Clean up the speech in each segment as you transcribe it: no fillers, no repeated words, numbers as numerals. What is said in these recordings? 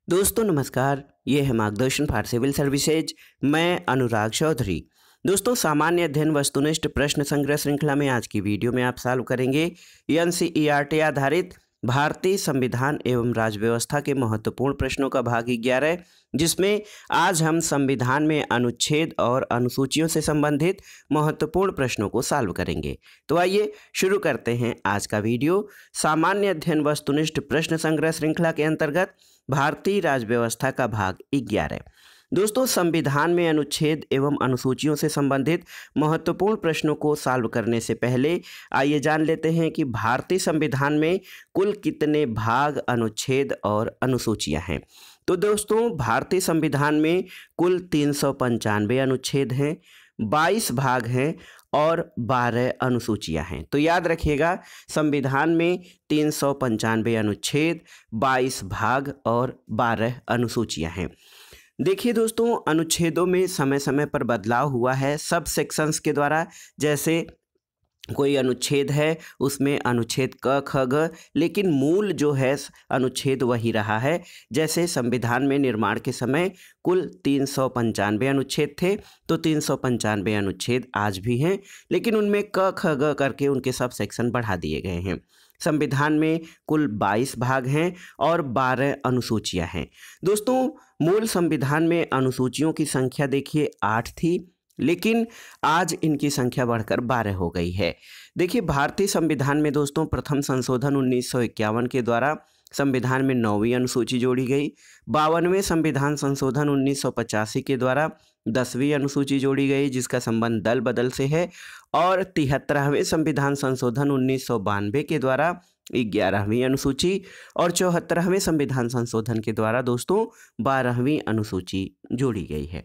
दोस्तों नमस्कार, ये है मार्गदर्शन फॉर सिविल सर्विसेज। मैं अनुराग चौधरी। दोस्तों सामान्य अध्ययन वस्तुनिष्ठ प्रश्न संग्रह श्रृंखला में आज की वीडियो में आप सॉल्व करेंगे एनसीईआरटी आधारित भारतीय संविधान एवं राज्य व्यवस्था के महत्वपूर्ण प्रश्नों का भाग 11, जिसमें आज हम संविधान में अनुच्छेद और अनुसूचियों से संबंधित महत्वपूर्ण प्रश्नों को सॉल्व करेंगे। तो आइए शुरू करते हैं आज का वीडियो। सामान्य अध्ययन वस्तुनिष्ठ प्रश्न संग्रह श्रृंखला के अंतर्गत भारतीय राज्य व्यवस्था का भाग 11। दोस्तों संविधान में अनुच्छेद एवं अनुसूचियों से संबंधित महत्वपूर्ण प्रश्नों को सॉल्व करने से पहले आइए जान लेते हैं कि भारतीय संविधान में कुल कितने भाग, अनुच्छेद और अनुसूचियां हैं। तो दोस्तों भारतीय संविधान में कुल 395 अनुच्छेद हैं, 22 भाग हैं और 12 अनुसूचियां हैं। तो याद रखिएगा, संविधान में 395 अनुच्छेद, 22 भाग और 12 अनुसूचियां हैं। देखिए दोस्तों, अनुच्छेदों में समय समय पर बदलाव हुआ है सब सेक्शंस के द्वारा। जैसे कोई अनुच्छेद है उसमें अनुच्छेद क ख ग, लेकिन मूल जो है अनुच्छेद वही रहा है। जैसे संविधान में निर्माण के समय कुल 395 अनुच्छेद थे, तो 395 अनुच्छेद आज भी हैं, लेकिन उनमें क ख ग करके उनके सब सेक्शन बढ़ा दिए गए हैं। संविधान में कुल 22 भाग हैं और 12 अनुसूचियां हैं। दोस्तों मूल संविधान में अनुसूचियों की संख्या देखिए 8 थी, लेकिन आज इनकी संख्या बढ़कर 12 हो गई है। देखिए भारतीय संविधान में दोस्तों प्रथम संशोधन 1951 के द्वारा संविधान में 9वीं अनुसूची जोड़ी गई। 52वें संविधान संशोधन 1985 के द्वारा 10वीं अनुसूची जोड़ी गई, जिसका संबंध दल बदल से है। और 73वें संविधान संशोधन 1992 के द्वारा 11वीं अनुसूची और 74वें संविधान संशोधन के द्वारा दोस्तों 12वीं अनुसूची जोड़ी गई है।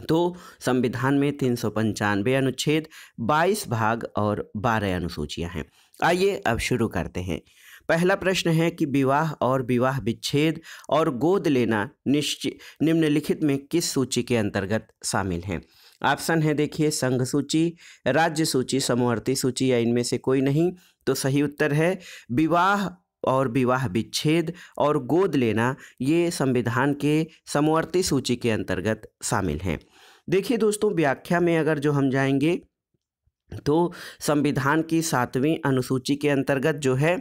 तो संविधान में 395 अनुच्छेद, 22 भाग और 12 अनुसूचियां हैं। आइए अब शुरू करते हैं। पहला प्रश्न है कि विवाह और विवाह विच्छेद और गोद लेना निम्नलिखित में किस सूची के अंतर्गत शामिल हैं। ऑप्शन है देखिए, संघ सूची, राज्य सूची, समवर्ती सूची या इनमें से कोई नहीं। तो सही उत्तर है विवाह और विवाह विच्छेद और गोद लेना, ये संविधान के समवर्ती सूची के अंतर्गत शामिल हैं। देखिए दोस्तों व्याख्या में अगर जो हम जाएंगे तो संविधान की 7वीं अनुसूची के अंतर्गत जो है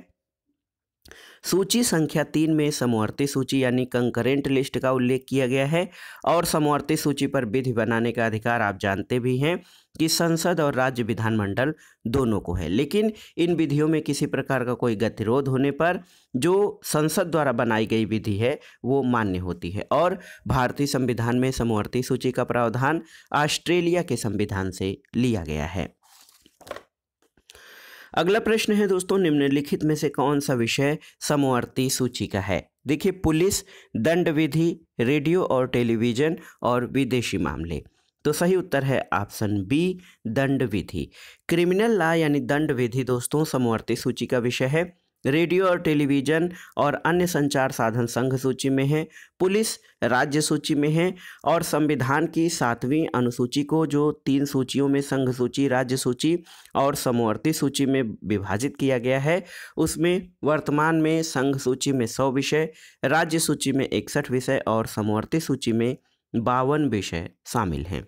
सूची संख्या 3 में समवर्ती सूची यानी कंकरेंट लिस्ट का उल्लेख किया गया है। और समवर्ती सूची पर विधि बनाने का अधिकार आप जानते भी हैं कि संसद और राज्य विधानमंडल दोनों को है, लेकिन इन विधियों में किसी प्रकार का कोई गतिरोध होने पर जो संसद द्वारा बनाई गई विधि है वो मान्य होती है। और भारतीय संविधान में समवर्ती सूची का प्रावधान ऑस्ट्रेलिया के संविधान से लिया गया है। अगला प्रश्न है दोस्तों, निम्नलिखित में से कौन सा विषय समवर्ती सूची का है। देखिए पुलिस, दंड विधि, रेडियो और टेलीविजन और विदेशी मामले। तो सही उत्तर है ऑप्शन बी, दंड विधि। क्रिमिनल लॉ यानी दंड विधि दोस्तों समवर्ती सूची का विषय है। रेडियो और टेलीविजन और अन्य संचार साधन संघ सूची में है। पुलिस राज्य सूची में है। और संविधान की 7वीं अनुसूची को जो 3 सूचियों में संघ सूची, राज्य सूची और समवर्ती सूची में विभाजित किया गया है, उसमें वर्तमान में संघ सूची में 100 विषय, राज्य सूची में 61 विषय और समवर्ती सूची में 52 विषय शामिल हैं।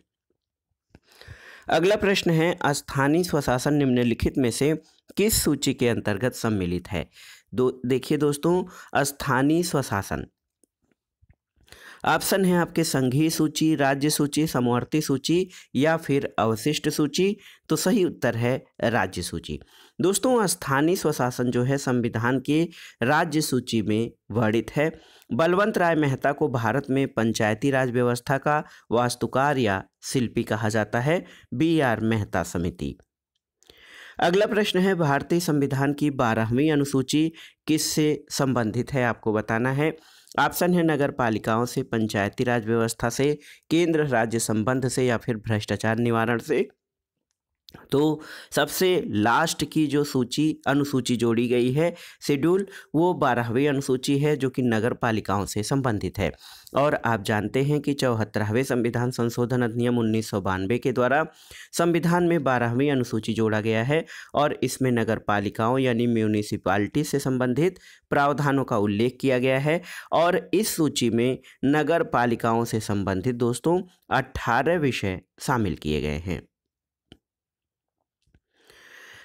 अगला प्रश्न है, स्थानीय स्वशासन निम्नलिखित में से किस सूची के अंतर्गत सम्मिलित है। देखिए दोस्तों स्थानीय स्वशासन, ऑप्शन है आपके संघीय सूची, राज्य सूची, समवर्ती सूची या फिर अवशिष्ट सूची। तो सही उत्तर है राज्य सूची। दोस्तों स्थानीय स्वशासन जो है संविधान के राज्य सूची में वर्णित है। बलवंत राय मेहता को भारत में पंचायती राज व्यवस्था का वास्तुकार या शिल्पी कहा जाता है, BR मेहता समिति। अगला प्रश्न है, भारतीय संविधान की 12वीं अनुसूची किससे संबंधित है, आपको बताना है। ऑप्शन है नगर पालिकाओं से, पंचायती राज व्यवस्था से, केंद्र राज्य संबंध से या फिर भ्रष्टाचार निवारण से तो सबसे लास्ट की जो अनुसूची जोड़ी गई है शेड्यूल, वो 12वीं अनुसूची है जो कि नगर पालिकाओं से संबंधित है। और आप जानते हैं कि 74वें संविधान संशोधन अधिनियम 1992 के द्वारा संविधान में 12वीं अनुसूची जोड़ा गया है और इसमें नगर पालिकाओं यानी म्यूनिसिपैलिटी से संबंधित प्रावधानों का उल्लेख किया गया है। और इस सूची में नगर पालिकाओं से संबंधित दोस्तों 18 विषय शामिल किए गए हैं।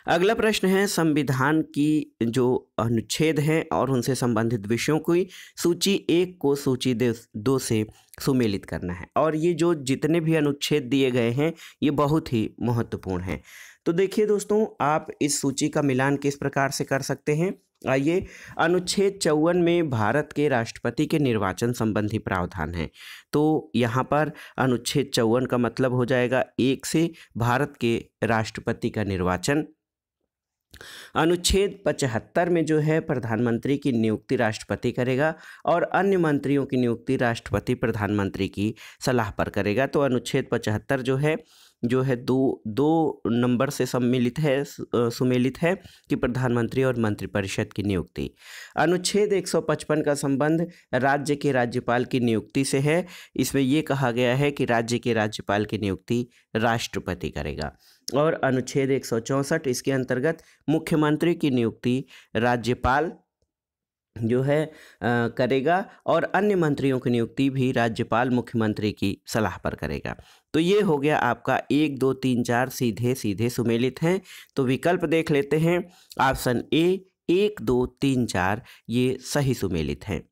अगला प्रश्न है, संविधान की जो अनुच्छेद हैं और उनसे संबंधित विषयों की सूची 1 को सूची 2 से सुमेलित करना है। और ये जो जितने भी अनुच्छेद दिए गए हैं ये बहुत ही महत्वपूर्ण हैं। तो देखिए दोस्तों, आप इस सूची का मिलान किस प्रकार से कर सकते हैं। आइए, अनुच्छेद 54 में भारत के राष्ट्रपति के निर्वाचन संबंधी प्रावधान है। तो यहाँ पर अनुच्छेद 54 का मतलब हो जाएगा 1 से भारत के राष्ट्रपति का निर्वाचन। अनुच्छेद 75 में जो है प्रधानमंत्री की नियुक्ति राष्ट्रपति करेगा और अन्य मंत्रियों की नियुक्ति राष्ट्रपति प्रधानमंत्री की सलाह पर करेगा। तो अनुच्छेद 75 जो है दो नंबर से सुमेलित है कि प्रधानमंत्री और मंत्रिपरिषद की नियुक्ति। अनुच्छेद 155 का संबंध राज्य के राज्यपाल की नियुक्ति से है। इसमें यह कहा गया है कि राज्य के राज्यपाल की नियुक्ति राष्ट्रपति करेगा। और अनुच्छेद 164 इसके अंतर्गत मुख्यमंत्री की नियुक्ति राज्यपाल जो है करेगा और अन्य मंत्रियों की नियुक्ति भी राज्यपाल मुख्यमंत्री की सलाह पर करेगा। तो ये हो गया आपका 1 2 3 4 सीधे सीधे सुमेलित हैं। तो विकल्प देख लेते हैं। ऑप्शन ए 1 2 3 4 ये सही सुमेलित हैं।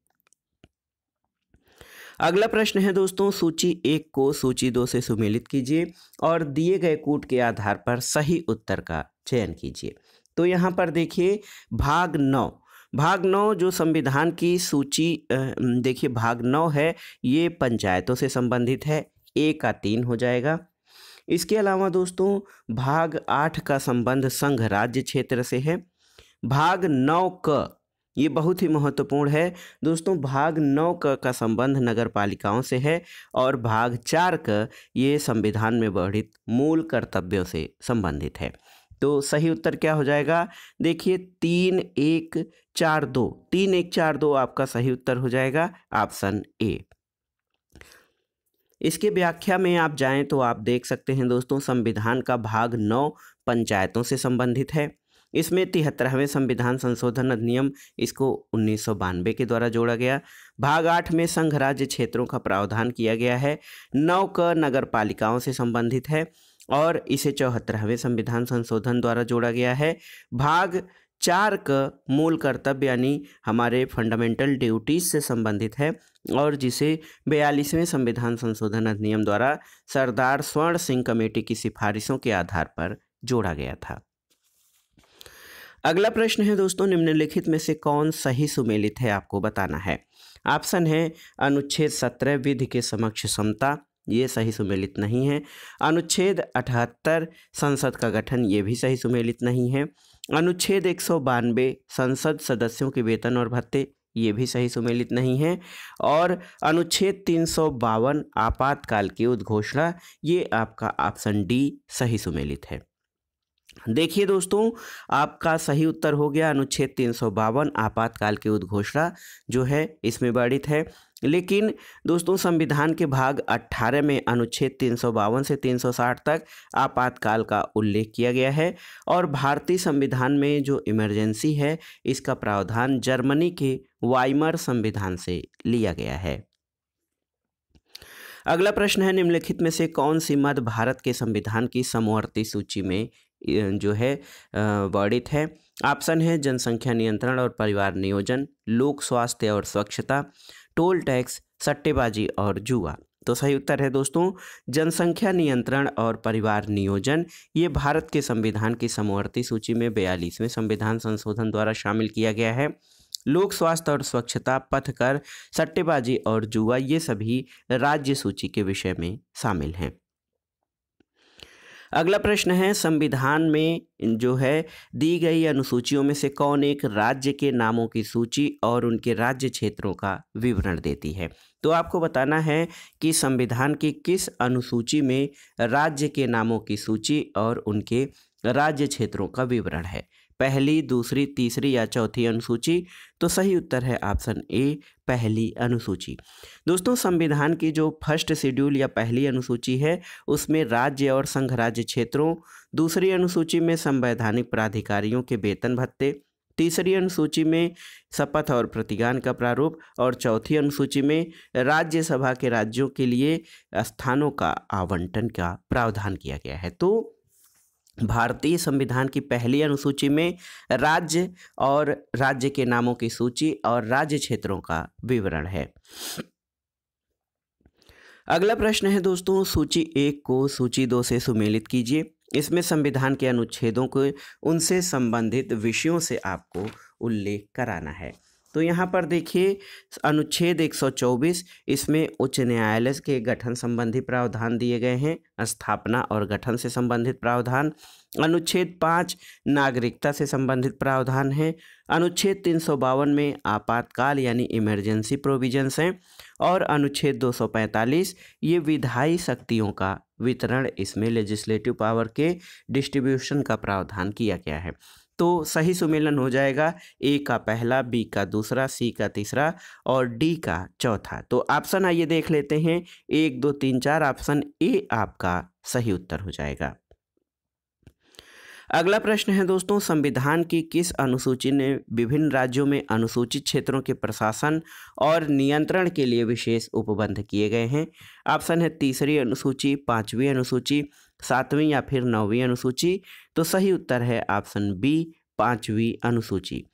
अगला प्रश्न है दोस्तों, सूची 1 को सूची 2 से सुमेलित कीजिए और दिए गए कूट के आधार पर सही उत्तर का चयन कीजिए। तो यहाँ पर देखिए भाग 9 जो संविधान की सूची देखिए भाग 9 है, ये पंचायतों से संबंधित है, ए का 3 हो जाएगा। इसके अलावा दोस्तों भाग 8 का संबंध संघ राज्य क्षेत्र से है। भाग 9 क ये बहुत ही महत्वपूर्ण है दोस्तों, भाग 9 का संबंध नगर पालिकाओं से है और भाग 4 का ये संविधान में वर्णित मूल कर्तव्यों से संबंधित है। तो सही उत्तर क्या हो जाएगा, देखिए 3 1 4 2 आपका सही उत्तर हो जाएगा, ऑप्शन ए। इसके व्याख्या में आप जाएं तो आप देख सकते हैं दोस्तों, संविधान का भाग 9 पंचायतों से संबंधित है। इसमें 73वें संविधान संशोधन अधिनियम इसको 1992 के द्वारा जोड़ा गया। भाग 8 में संघ राज्य क्षेत्रों का प्रावधान किया गया है। 9 क नगर पालिकाओं से संबंधित है और इसे 74वें संविधान संशोधन द्वारा जोड़ा गया है। भाग 4 का मूल कर्तव्य यानी हमारे फंडामेंटल ड्यूटीज से संबंधित है और जिसे 42वें संविधान संशोधन अधिनियम द्वारा सरदार स्वर्ण सिंह कमेटी की सिफारिशों के आधार पर जोड़ा गया था। अगला प्रश्न है दोस्तों, निम्नलिखित में से कौन सही सुमेलित है आपको बताना है। ऑप्शन है अनुच्छेद 17 विधि के समक्ष समता, ये सही सुमेलित नहीं है। अनुच्छेद 78 संसद का गठन, ये भी सही सुमेलित नहीं है। अनुच्छेद 192 संसद सदस्यों के वेतन और भत्ते, ये भी सही सुमेलित नहीं है। और अनुच्छेद 352 आपातकाल की उद्घोषणा, ये आपका ऑप्शन डी सही सुमेलित है। देखिए दोस्तों, आपका सही उत्तर हो गया अनुच्छेद 352 आपातकाल की उद्घोषणा जो है इसमें वर्णित है। लेकिन दोस्तों संविधान के भाग 18 में अनुच्छेद 352 से 360 तक आपातकाल का उल्लेख किया गया है और भारतीय संविधान में जो इमरजेंसी है इसका प्रावधान जर्मनी के वाइमर संविधान से लिया गया है। अगला प्रश्न है, निम्नलिखित में से कौन सी मद भारत के संविधान की समवर्ती सूची में जो है वर्णित है। ऑप्शन है जनसंख्या नियंत्रण और परिवार नियोजन, लोक स्वास्थ्य और स्वच्छता, टोल टैक्स, सट्टेबाजी और जुआ। तो सही उत्तर है दोस्तों जनसंख्या नियंत्रण और परिवार नियोजन, ये भारत के संविधान की समवर्ती सूची में 42वें संविधान संशोधन द्वारा शामिल किया गया है। लोक स्वास्थ्य और स्वच्छता, पथकर, सट्टेबाजी और जुआ ये सभी राज्य सूची के विषय में शामिल हैं। अगला प्रश्न है, संविधान में जो है दी गई अनुसूचियों में से कौन एक राज्य के नामों की सूची और उनके राज्य क्षेत्रों का विवरण देती है। तो आपको बताना है कि संविधान की किस अनुसूची में राज्य के नामों की सूची और उनके राज्य क्षेत्रों का विवरण है। पहली, दूसरी, तीसरी या चौथी अनुसूची। तो सही उत्तर है ऑप्शन ए, पहली अनुसूची। दोस्तों, संविधान की जो फर्स्ट शेड्यूल या पहली अनुसूची है उसमें राज्य और संघ राज्य क्षेत्रों, दूसरी अनुसूची में संवैधानिक प्राधिकारियों के वेतन भत्ते, तीसरी अनुसूची में शपथ और प्रतिज्ञान का प्रारूप और चौथी अनुसूची में राज्यसभा के राज्यों के लिए स्थानों का आवंटन का प्रावधान किया गया है। तो भारतीय संविधान की पहली अनुसूची में राज्य और राज्य के नामों की सूची और राज्य क्षेत्रों का विवरण है। अगला प्रश्न है दोस्तों, सूची 1 को सूची 2 से सुमेलित कीजिए। इसमें संविधान के अनुच्छेदों को उनसे संबंधित विषयों से आपको उल्लेख कराना है। तो यहाँ पर देखिए, अनुच्छेद 124, इसमें उच्च न्यायालय के गठन संबंधी प्रावधान दिए गए हैं, स्थापना और गठन से संबंधित प्रावधान। अनुच्छेद 5 नागरिकता से संबंधित प्रावधान है। अनुच्छेद 352 में आपातकाल यानी इमरजेंसी प्रोविजंस हैं और अनुच्छेद 245 ये विधायी शक्तियों का वितरण, इसमें लेजिस्लेटिव पावर के डिस्ट्रीब्यूशन का प्रावधान किया गया है। तो सही सुमेलन हो जाएगा ए का पहला, बी का दूसरा, सी का तीसरा और डी का चौथा। तो ऑप्शन आइए देख लेते हैं, 1, 2, 3, 4। ऑप्शन ए आपका सही उत्तर हो जाएगा। अगला प्रश्न है दोस्तों, संविधान की किस अनुसूची ने विभिन्न राज्यों में अनुसूचित क्षेत्रों के प्रशासन और नियंत्रण के लिए विशेष उपबंध किए गए हैं। ऑप्शन है तीसरी अनुसूची, 5वीं अनुसूची, 7वीं या फिर 9वीं अनुसूची। तो सही उत्तर है ऑप्शन बी, 5वीं अनुसूची।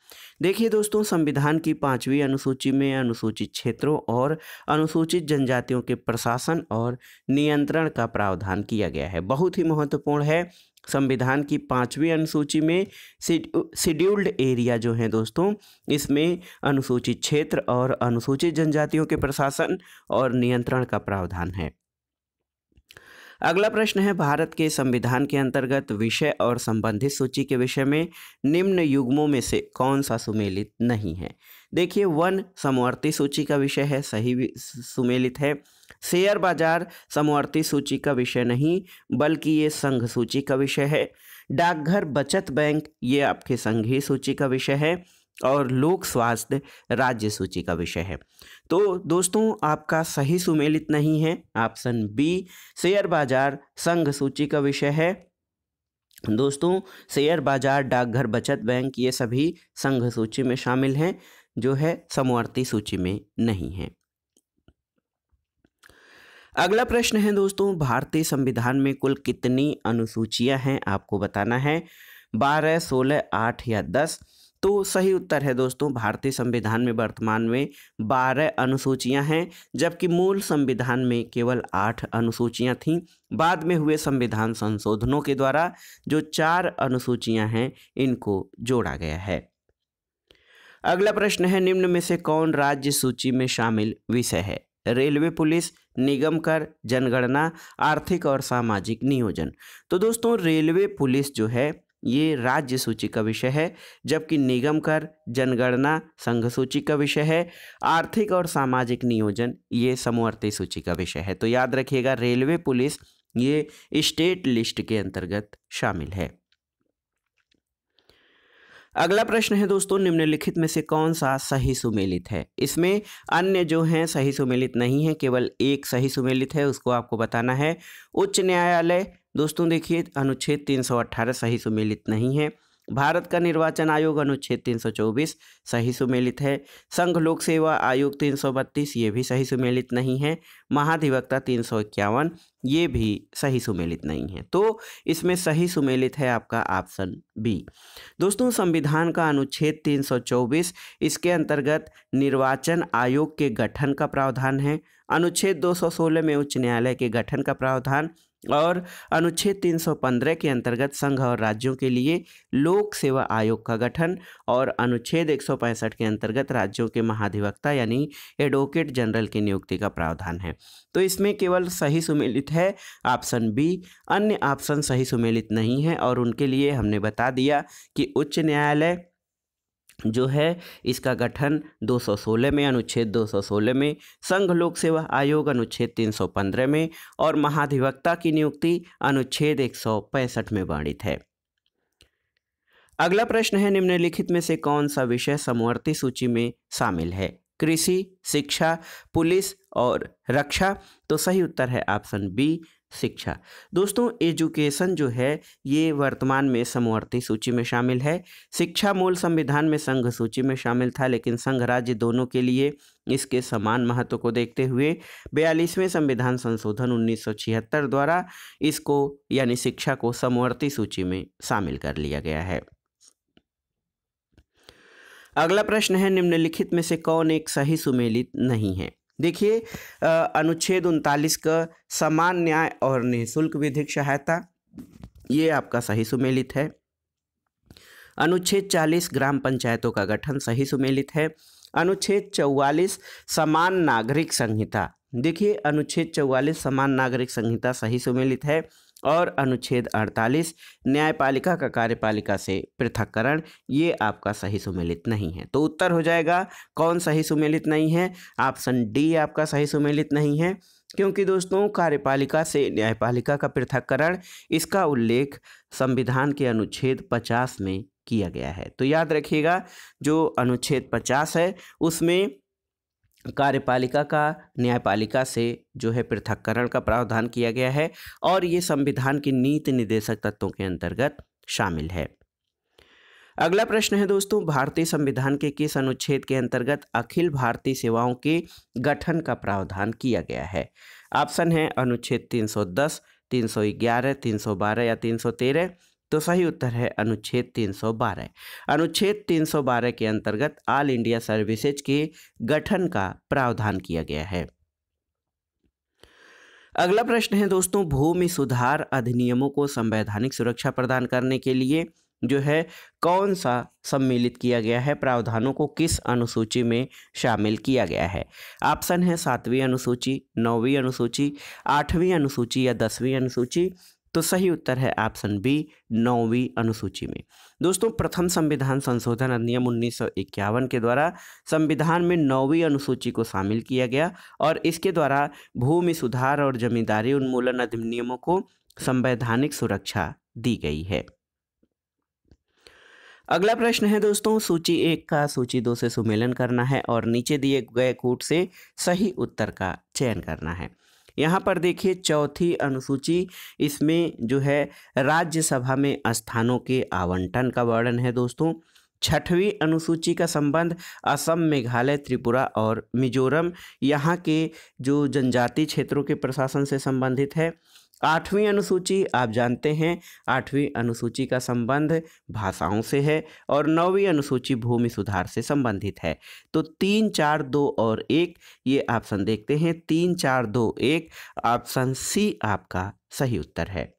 देखिए दोस्तों, संविधान की 5वीं अनुसूची में अनुसूचित क्षेत्रों और अनुसूचित जनजातियों के प्रशासन और नियंत्रण का प्रावधान किया गया है। बहुत ही महत्वपूर्ण है। संविधान की 5वीं अनुसूची में शेड्यूल्ड एरिया जो है दोस्तों, इसमें अनुसूचित क्षेत्र और अनुसूचित जनजातियों के प्रशासन और नियंत्रण का प्रावधान है। अगला प्रश्न है, भारत के संविधान के अंतर्गत विषय और संबंधित सूची के विषय में निम्न युग्मों में से कौन सा सुमेलित नहीं है। देखिए, 1 समवर्ती सूची का विषय है, सही सुमेलित है। शेयर बाजार समवर्ती सूची का विषय नहीं, बल्कि ये संघ सूची का विषय है। डाकघर बचत बैंक ये आपके संघीय सूची का विषय है और लोक स्वास्थ्य राज्य सूची का विषय है। तो दोस्तों, आपका सही सुमेलित नहीं है ऑप्शन बी, शेयर बाजार संघ सूची का विषय है। दोस्तों, शेयर बाजार, डाकघर बचत बैंक ये सभी संघ सूची में शामिल हैं, जो है समवर्ती सूची में नहीं है। अगला प्रश्न है दोस्तों, भारतीय संविधान में कुल कितनी अनुसूचियां हैं आपको बताना है। 12, 16, 8 या 10। तो सही उत्तर है दोस्तों, भारतीय संविधान में वर्तमान में 12 अनुसूचियां हैं, जबकि मूल संविधान में केवल 8 अनुसूचियां थीं। बाद में हुए संविधान संशोधनों के द्वारा जो 4 अनुसूचियां हैं इनको जोड़ा गया है। अगला प्रश्न है, निम्न में से कौन राज्य सूची में शामिल विषय है। रेलवे पुलिस, निगम कर, जनगणना, आर्थिक और सामाजिक नियोजन। तो दोस्तों, रेलवे पुलिस जो है ये राज्य सूची का विषय है, जबकि निगम कर, जनगणना संघ सूची का विषय है, आर्थिक और सामाजिक नियोजन ये समवर्ती सूची का विषय है। तो याद रखिएगा, रेलवे पुलिस ये स्टेट लिस्ट के अंतर्गत शामिल है। अगला प्रश्न है दोस्तों, निम्नलिखित में से कौन सा सही सुमेलित है। इसमें अन्य जो हैं सही सुमेलित नहीं है, केवल एक सही सुमेलित है, उसको आपको बताना है। उच्च न्यायालय, दोस्तों देखिए अनुच्छेद 318 सही सुमेलित नहीं है। भारत का निर्वाचन आयोग अनुच्छेद 324 सही सुमेलित है। संघ लोक सेवा आयोग 332 ये भी सही सुमेलित नहीं है। महाधिवक्ता 351 ये भी सही सुमेलित नहीं है। तो इसमें सही सुमेलित है आपका ऑप्शन बी। दोस्तों, संविधान का अनुच्छेद 324 इसके अंतर्गत निर्वाचन आयोग के गठन का प्रावधान है। अनुच्छेद 216 में उच्च न्यायालय के गठन का प्रावधान, और अनुच्छेद 315 के अंतर्गत संघ और राज्यों के लिए लोक सेवा आयोग का गठन और अनुच्छेद 165 के अंतर्गत राज्यों के महाधिवक्ता यानी एडवोकेट जनरल की नियुक्ति का प्रावधान है। तो इसमें केवल सही सुमेलित है ऑप्शन बी, अन्य ऑप्शन सही सुमेलित नहीं है और उनके लिए हमने बता दिया कि उच्च न्यायालय जो है इसका गठन 216 में, अनुच्छेद 216 में, संघ लोक सेवा आयोग अनुच्छेद 315 में और महाधिवक्ता की नियुक्ति अनुच्छेद 165 में वर्णित है। अगला प्रश्न है, निम्नलिखित में से कौन सा विषय समवर्ती सूची में शामिल है? कृषि, शिक्षा, पुलिस और रक्षा। तो सही उत्तर है ऑप्शन बी, शिक्षा। दोस्तों एजुकेशन जो है ये वर्तमान में समवर्ती सूची में शामिल है। शिक्षा मूल संविधान में संघ सूची में शामिल था, लेकिन संघ राज्य दोनों के लिए इसके समान महत्व को देखते हुए 42वें संविधान संशोधन 1976 द्वारा इसको यानी शिक्षा को समवर्ती सूची में शामिल कर लिया गया है। अगला प्रश्न है, निम्नलिखित में से कौन एक सही सुमेलित नहीं है? देखिए अनुच्छेद 39 का समान न्याय और निःशुल्क विधिक सहायता, ये आपका सही सुमेलित है। अनुच्छेद 40 ग्राम पंचायतों का गठन सही सुमेलित है। अनुच्छेद 44 समान नागरिक संहिता, देखिए अनुच्छेद 44 समान नागरिक संहिता सही सुमेलित है। और अनुच्छेद 48 न्यायपालिका का कार्यपालिका से पृथक्करण, ये आपका सही सुमेलित नहीं है। तो उत्तर हो जाएगा कौन सही सुमेलित नहीं है? ऑप्शन डी आपका सही सुमेलित नहीं है, क्योंकि दोस्तों कार्यपालिका से न्यायपालिका का पृथक्करण इसका उल्लेख संविधान के अनुच्छेद 50 में किया गया है। तो याद रखिएगा जो अनुच्छेद 50 है उसमें कार्यपालिका का न्यायपालिका से जो है पृथक्करण का प्रावधान किया गया है और ये संविधान की नीति निर्देशक तत्वों के अंतर्गत शामिल है। अगला प्रश्न है दोस्तों, भारतीय संविधान के किस अनुच्छेद के अंतर्गत अखिल भारतीय सेवाओं के गठन का प्रावधान किया गया है? ऑप्शन है अनुच्छेद 310, 311, 312 या 313। तो सही उत्तर है अनुच्छेद 312। अनुच्छेद 312 के अंतर्गत ऑल इंडिया सर्विसेज के गठन का प्रावधान किया गया है। अगला प्रश्न है दोस्तों, भूमि सुधार अधिनियमों को संवैधानिक सुरक्षा प्रदान करने के लिए जो है कौन सा सम्मिलित किया गया है? प्रावधानों को किस अनुसूची में शामिल किया गया है? ऑप्शन है 7वीं अनुसूची, 9वीं अनुसूची, 8वीं अनुसूची या 10वीं अनुसूची। तो सही उत्तर है ऑप्शन बी, 9वीं अनुसूची में। दोस्तों प्रथम संविधान संशोधन अधिनियम 1951 के द्वारा संविधान में 9वीं अनुसूची को शामिल किया गया और इसके द्वारा भूमि सुधार और जमींदारी उन्मूलन अधिनियमों को संवैधानिक सुरक्षा दी गई है। अगला प्रश्न है दोस्तों, सूची 1 का सूची 2 से सुमेलन करना है और नीचे दिए गए कूट से सही उत्तर का चयन करना है। यहाँ पर देखिए चौथी अनुसूची, इसमें जो है राज्यसभा में स्थानों के आवंटन का वर्णन है दोस्तों। 6वीं अनुसूची का संबंध असम, मेघालय, त्रिपुरा और मिजोरम यहाँ के जो जनजातीय क्षेत्रों के प्रशासन से संबंधित है। 8वीं अनुसूची आप जानते हैं, 8वीं अनुसूची का संबंध भाषाओं से है और 9वीं अनुसूची भूमि सुधार से संबंधित है। तो 3, 4, 2 और 1 ये ऑप्शन देखते हैं। 3, 4, 2, 1 ऑप्शन सी आपका सही उत्तर है।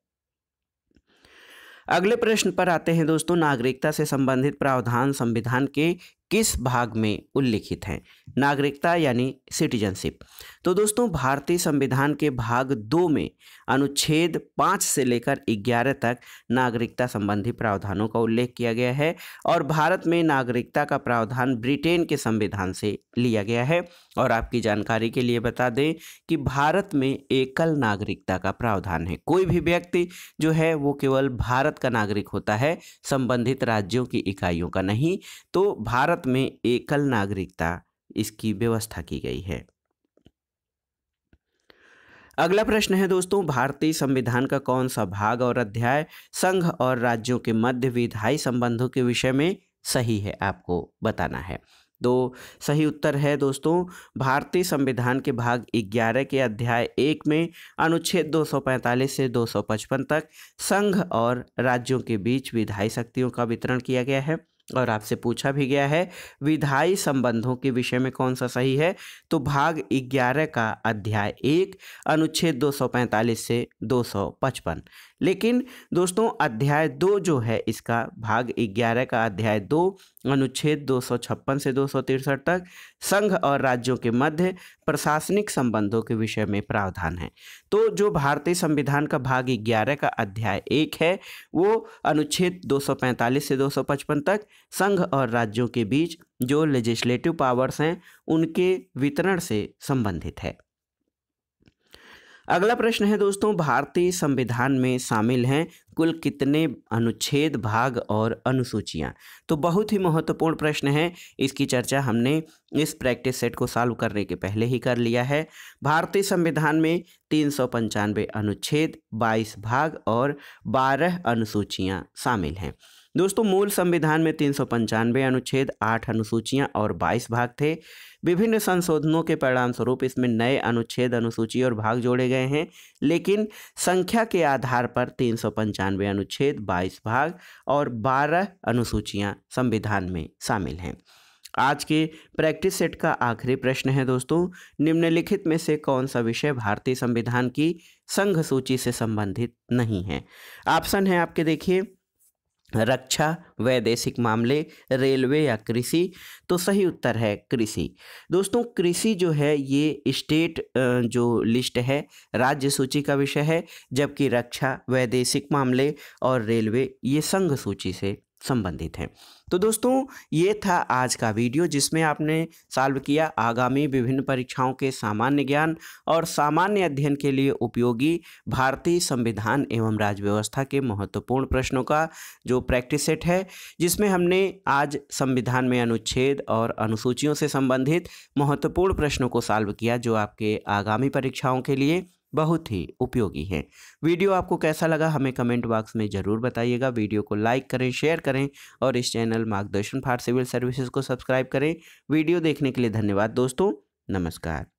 अगले प्रश्न पर आते हैं दोस्तों, नागरिकता से संबंधित प्रावधान संविधान के किस भाग में उल्लिखित हैं? नागरिकता यानी सिटीजनशिप। तो दोस्तों भारतीय संविधान के भाग 2 में अनुच्छेद 5 से लेकर 11 तक नागरिकता संबंधी प्रावधानों का उल्लेख किया गया है और भारत में नागरिकता का प्रावधान ब्रिटेन के संविधान से लिया गया है। और आपकी जानकारी के लिए बता दें कि भारत में एकल नागरिकता का प्रावधान है। कोई भी व्यक्ति जो है वो केवल भारत का नागरिक होता है, संबंधित राज्यों की इकाइयों का नहीं। तो भारत में एकल नागरिकता इसकी व्यवस्था की गई है। अगला प्रश्न है दोस्तों, भारतीय संविधान का कौन सा भाग और अध्याय संघ और राज्यों के मध्य विधायी संबंधों के विषय में सही है? आपको बताना है। तो सही उत्तर है दोस्तों, भारतीय संविधान के भाग 11 के अध्याय 1 में अनुच्छेद 245 से 255 तक संघ और राज्यों के बीच विधायी शक्तियों का वितरण किया गया है। और आपसे पूछा भी गया है विधायी संबंधों के विषय में कौन सा सही है, तो भाग 11 का अध्याय 1 अनुच्छेद 245 से 255। लेकिन दोस्तों अध्याय 2 जो है इसका भाग 11 का अध्याय 2 अनुच्छेद 256 से 263 तक संघ और राज्यों के मध्य प्रशासनिक संबंधों के विषय में प्रावधान है। तो जो भारतीय संविधान का भाग 11 का अध्याय 1 है वो अनुच्छेद 245 से 255 तक संघ और राज्यों के बीच जो लेजिस्लेटिव पावर्स हैं उनके वितरण से संबंधित है। अगला प्रश्न है दोस्तों, भारतीय संविधान में शामिल हैं कुल कितने अनुच्छेद, भाग और अनुसूचियां? तो बहुत ही महत्वपूर्ण प्रश्न है, इसकी चर्चा हमने इस प्रैक्टिस सेट को सॉल्व करने के पहले ही कर लिया है। भारतीय संविधान में 395 अनुच्छेद, 22 भाग और 12 अनुसूचियां शामिल हैं। दोस्तों मूल संविधान में 395 अनुच्छेद, 8 अनुसूचियां और 22 भाग थे। विभिन्न संशोधनों के परिणाम स्वरूप इसमें नए अनुच्छेद, अनुसूची और भाग जोड़े गए हैं, लेकिन संख्या के आधार पर 395 अनुच्छेद, 22 भाग और 12 अनुसूचियां संविधान में शामिल हैं। आज के प्रैक्टिस सेट का आखिरी प्रश्न है दोस्तों, निम्नलिखित में से कौन सा विषय भारतीय संविधान की संघ सूची से संबंधित नहीं है? ऑप्शन है आपके देखिए, रक्षा, वैदेशिक मामले, रेलवे या कृषि। तो सही उत्तर है कृषि। दोस्तों कृषि जो है ये स्टेट जो लिस्ट है राज्य सूची का विषय है, जबकि रक्षा, वैदेशिक मामले और रेलवे ये संघ सूची से संबंधित हैं। तो दोस्तों ये था आज का वीडियो जिसमें आपने सॉल्व किया आगामी विभिन्न परीक्षाओं के सामान्य ज्ञान और सामान्य अध्ययन के लिए उपयोगी भारतीय संविधान एवं राज्य व्यवस्था के महत्वपूर्ण प्रश्नों का जो प्रैक्टिस सेट है, जिसमें हमने आज संविधान में अनुच्छेद और अनुसूचियों से संबंधित महत्वपूर्ण प्रश्नों को सॉल्व किया, जो आपके आगामी परीक्षाओं के लिए बहुत ही उपयोगी है। वीडियो आपको कैसा लगा हमें कमेंट बॉक्स में ज़रूर बताइएगा। वीडियो को लाइक करें, शेयर करें और इस चैनल मार्गदर्शन फॉर सिविल सर्विसेज को सब्सक्राइब करें। वीडियो देखने के लिए धन्यवाद दोस्तों, नमस्कार।